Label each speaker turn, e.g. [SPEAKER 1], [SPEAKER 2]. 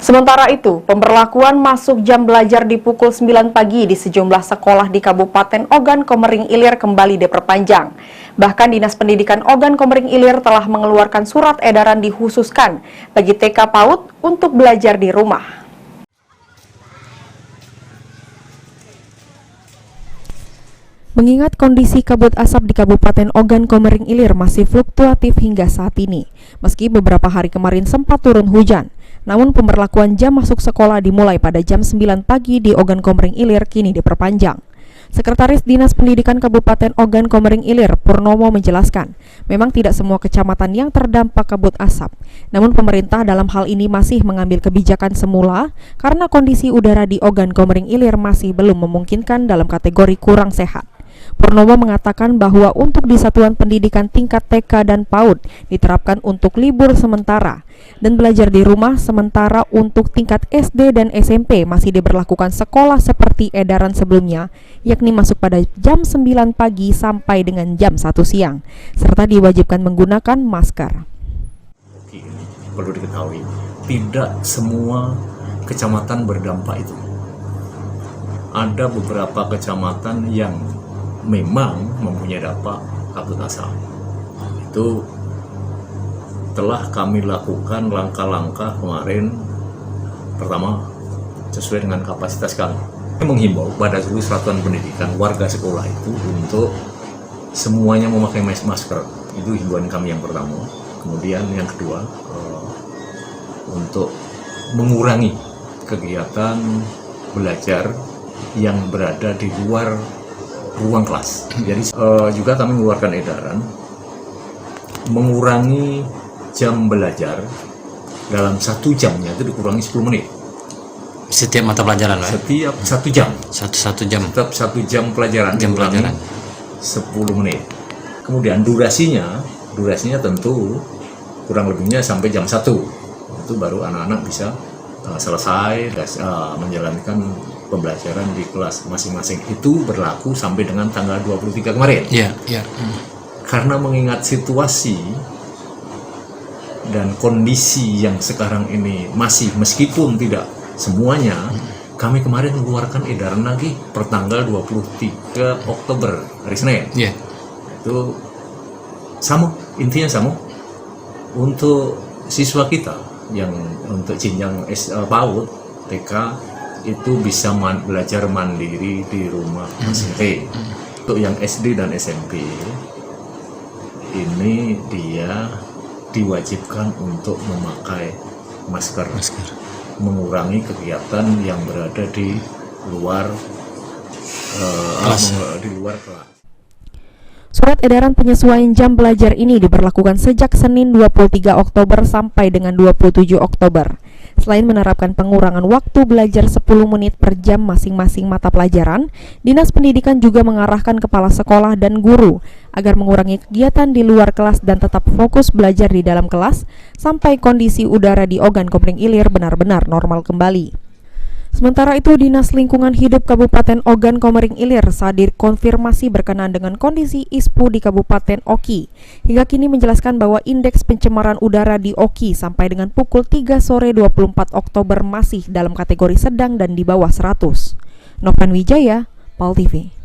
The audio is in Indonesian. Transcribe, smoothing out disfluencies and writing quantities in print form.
[SPEAKER 1] Sementara itu, pemberlakuan masuk jam belajar di pukul 9 pagi di sejumlah sekolah di Kabupaten Ogan Komering Ilir kembali diperpanjang. Bahkan Dinas Pendidikan Ogan Komering Ilir telah mengeluarkan surat edaran dikhususkan bagi TK PAUD untuk belajar di rumah. Mengingat kondisi kabut asap di Kabupaten Ogan Komering Ilir masih fluktuatif hingga saat ini, meski beberapa hari kemarin sempat turun hujan, namun pemberlakuan jam masuk sekolah dimulai pada jam 9 pagi di Ogan Komering Ilir kini diperpanjang. Sekretaris Dinas Pendidikan Kabupaten Ogan Komering Ilir, Purnomo, menjelaskan, memang tidak semua kecamatan yang terdampak kabut asap, namun pemerintah dalam hal ini masih mengambil kebijakan semula karena kondisi udara di Ogan Komering Ilir masih belum memungkinkan dalam kategori kurang sehat. Purnomo mengatakan bahwa untuk di satuan pendidikan tingkat TK dan PAUD diterapkan untuk libur sementara dan belajar di rumah, sementara untuk tingkat SD dan SMP masih diberlakukan sekolah seperti edaran sebelumnya, yakni masuk pada jam 9 pagi sampai dengan jam 1 siang, serta diwajibkan menggunakan masker.
[SPEAKER 2] Perlu diketahui, tidak semua kecamatan berdampak itu. Ada beberapa kecamatan yang memang mempunyai dampak kabut asap. Itu telah kami lakukan langkah-langkah kemarin. Pertama, sesuai dengan kapasitas kami, menghimbau pada seluruh satuan pendidikan warga sekolah itu untuk semuanya memakai masker. Itu himbauan kami yang pertama. Kemudian yang kedua, untuk mengurangi kegiatan belajar yang berada di luar ruang kelas. Jadi juga kami mengeluarkan edaran mengurangi jam belajar dalam 1 jamnya itu dikurangi 10 menit.
[SPEAKER 3] Setiap mata pelajaran, Pak?
[SPEAKER 2] Setiap 1 jam.
[SPEAKER 3] Satu jam.
[SPEAKER 2] Setiap 1 jam pelajaran.
[SPEAKER 3] Jam pelajaran
[SPEAKER 2] 10 menit. Kemudian durasinya tentu kurang lebihnya sampai jam 1. Itu baru anak-anak bisa selesai menjalankan pembelajaran di kelas masing-masing. Itu berlaku sampai dengan tanggal 23 kemarin.
[SPEAKER 3] Iya.
[SPEAKER 2] Karena mengingat situasi dan kondisi yang sekarang ini masih, meskipun tidak semuanya, kami kemarin mengeluarkan edaran lagi per tanggal 23 Oktober, hari Senin.
[SPEAKER 3] Iya.
[SPEAKER 2] Itu sama, intinya sama. Untuk siswa kita yang untuk jenjang PAUD, TK, itu bisa belajar mandiri di rumah masing-masing. Untuk yang SD dan SMP, ini dia diwajibkan untuk memakai masker. Mengurangi kegiatan yang berada di luar kelas.
[SPEAKER 1] Surat edaran penyesuaian jam belajar ini diberlakukan sejak Senin 23 Oktober sampai dengan 27 Oktober. Selain menerapkan pengurangan waktu belajar 10 menit per jam masing-masing mata pelajaran, Dinas Pendidikan juga mengarahkan kepala sekolah dan guru agar mengurangi kegiatan di luar kelas dan tetap fokus belajar di dalam kelas sampai kondisi udara di Ogan Komering Ilir benar-benar normal kembali. Sementara itu, Dinas Lingkungan Hidup Kabupaten Ogan Komering Ilir saat dikonfirmasi berkenaan dengan kondisi ISPU di Kabupaten Oki, hingga kini menjelaskan bahwa indeks pencemaran udara di Oki sampai dengan pukul 3 sore 24 Oktober masih dalam kategori sedang dan di bawah 100. Novan Wijaya, PAL TV.